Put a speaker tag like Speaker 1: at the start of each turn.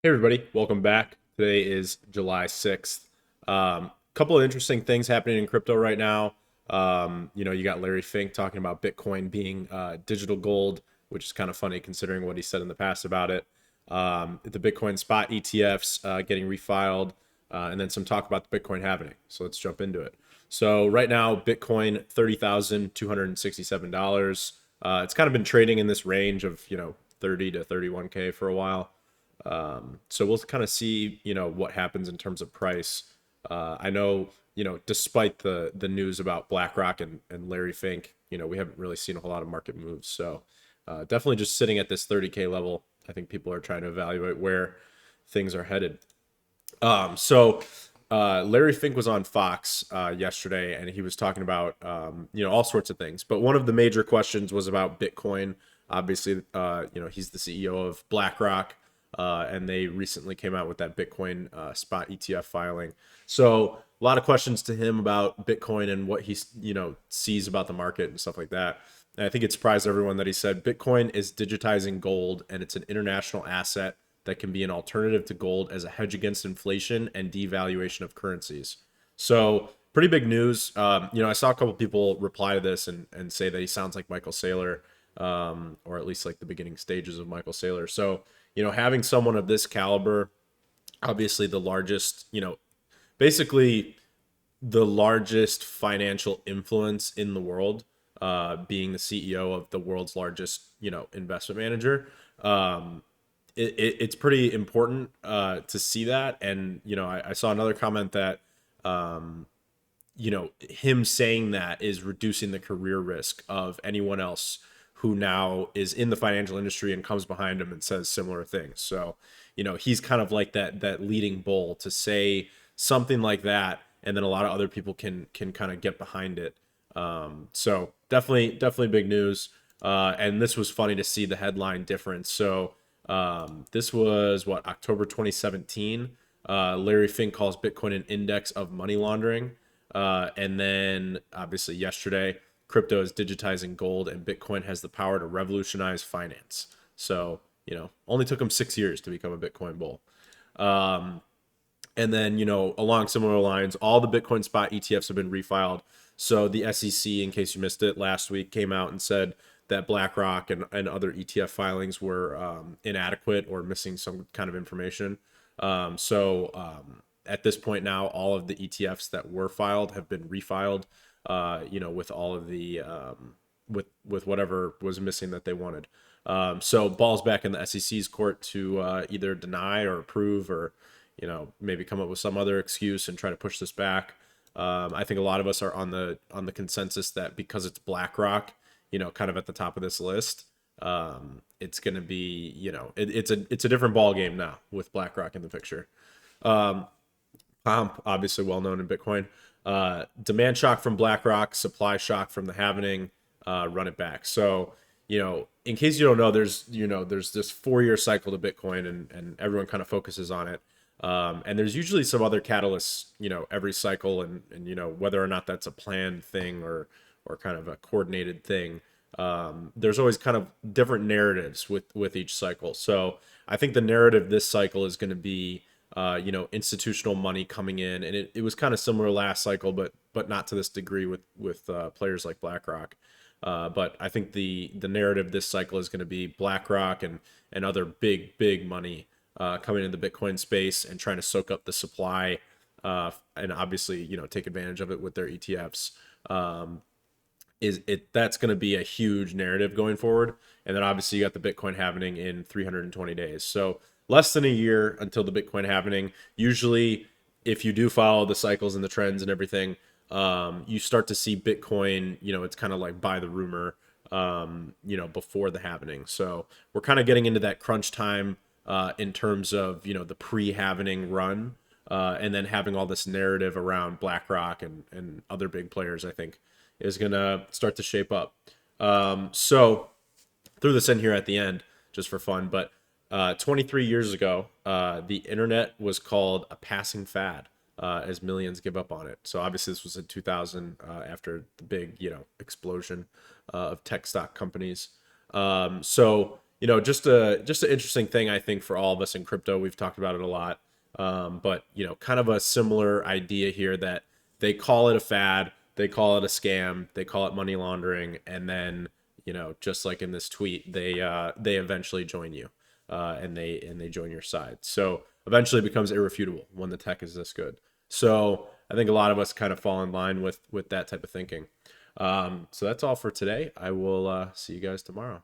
Speaker 1: Hey everybody, welcome back. Today is July 6th. Couple of interesting things happening in crypto right now. You got Larry Fink talking about Bitcoin being digital gold, which is kind of funny considering what he said in the past about it. The Bitcoin Spot ETFs getting refiled, and then some talk about the Bitcoin Halvening. So let's jump into it. So right now, Bitcoin $30,267. It's kind of been trading in this range of 30 to 31K for a while. So we'll kind of see, what happens in terms of price. I know, despite the news about Blackrock and Larry Fink, we haven't really seen a whole lot of market moves. So definitely just sitting at this 30K level. I think people are trying to evaluate where things are headed. Larry Fink was on Fox yesterday, and he was talking about all sorts of things. But one of the major questions was about Bitcoin. Obviously, he's the CEO of Blackrock, and they recently came out with that Bitcoin spot ETF filing. So a lot of questions to him about Bitcoin and what he sees about the market and stuff like that. And I think it surprised everyone that he said Bitcoin is digitizing gold, and it's an international asset that can be an alternative to gold as a hedge against inflation and devaluation of currencies. So pretty big news. I saw a couple people reply to this and say that he sounds like Michael Saylor, or at least like the beginning stages of Michael Saylor. So, having someone of this caliber, obviously the largest, basically the largest financial influence in the world, being the CEO of the world's largest, investment manager. It's pretty important to see that. And, I saw another comment that, him saying that is reducing the career risk of anyone else who now is in the financial industry and comes behind him and says similar things. So, he's kind of like that leading bull to say something like that, and then a lot of other people can kind of get behind it. So definitely big news. And this was funny to see the headline difference. So this was October 2017. Larry Fink calls Bitcoin an index of money laundering. And then obviously yesterday, crypto is digitizing gold and Bitcoin has the power to revolutionize finance. So, only took him 6 years to become a Bitcoin bull. And then, along similar lines, all the Bitcoin spot ETFs have been refiled. So the SEC, in case you missed it, last week came out and said that BlackRock and other ETF filings were inadequate or missing some kind of information. At this point now, all of the ETFs that were filed have been refiled, with all of the with whatever was missing that they wanted. So ball's back in the SEC's court to either deny or approve or, maybe come up with some other excuse and try to push this back. I think a lot of us are on the consensus that because it's BlackRock, kind of at the top of this list, it's going to be, it's a different ball game now with BlackRock in the picture. Pomp, obviously well known in Bitcoin. Demand shock from BlackRock, supply shock from the halvening. Run it back. So, in case you don't know, there's this 4-year cycle to Bitcoin, and everyone kind of focuses on it. And there's usually some other catalysts, every cycle, and whether or not that's a planned thing or kind of a coordinated thing. There's always kind of different narratives with each cycle. So I think the narrative this cycle is going to be, institutional money coming in, and it was kind of similar last cycle, but not to this degree with players like BlackRock. But I think the narrative this cycle is going to be BlackRock and other big money coming into the Bitcoin space and trying to soak up the supply, and obviously take advantage of it with their ETFs. That's going to be a huge narrative going forward. And then obviously you got the Bitcoin halvening in 320 days. So less than a year until the Bitcoin halvening. Usually, if you do follow the cycles and the trends and everything, you start to see Bitcoin, it's kind of like buy the rumor, before the halvening. So we're kind of getting into that crunch time in terms of, the pre-halvening run, and then having all this narrative around BlackRock and other big players, I think, is going to start to shape up. So threw this in here at the end just for fun, but 23 years ago, the internet was called a passing fad, as millions give up on it. So obviously this was in 2000, after the big, explosion of tech stock companies. So just an interesting thing, I think, for all of us in crypto. We've talked about it a lot. But kind of a similar idea here that they call it a fad, they call it a scam, they call it money laundering, and then, just like in this tweet, they eventually join you, and they join your side. So eventually it becomes irrefutable when the tech is this good. So I think a lot of us kind of fall in line with that type of thinking. So that's all for today. I will see you guys tomorrow.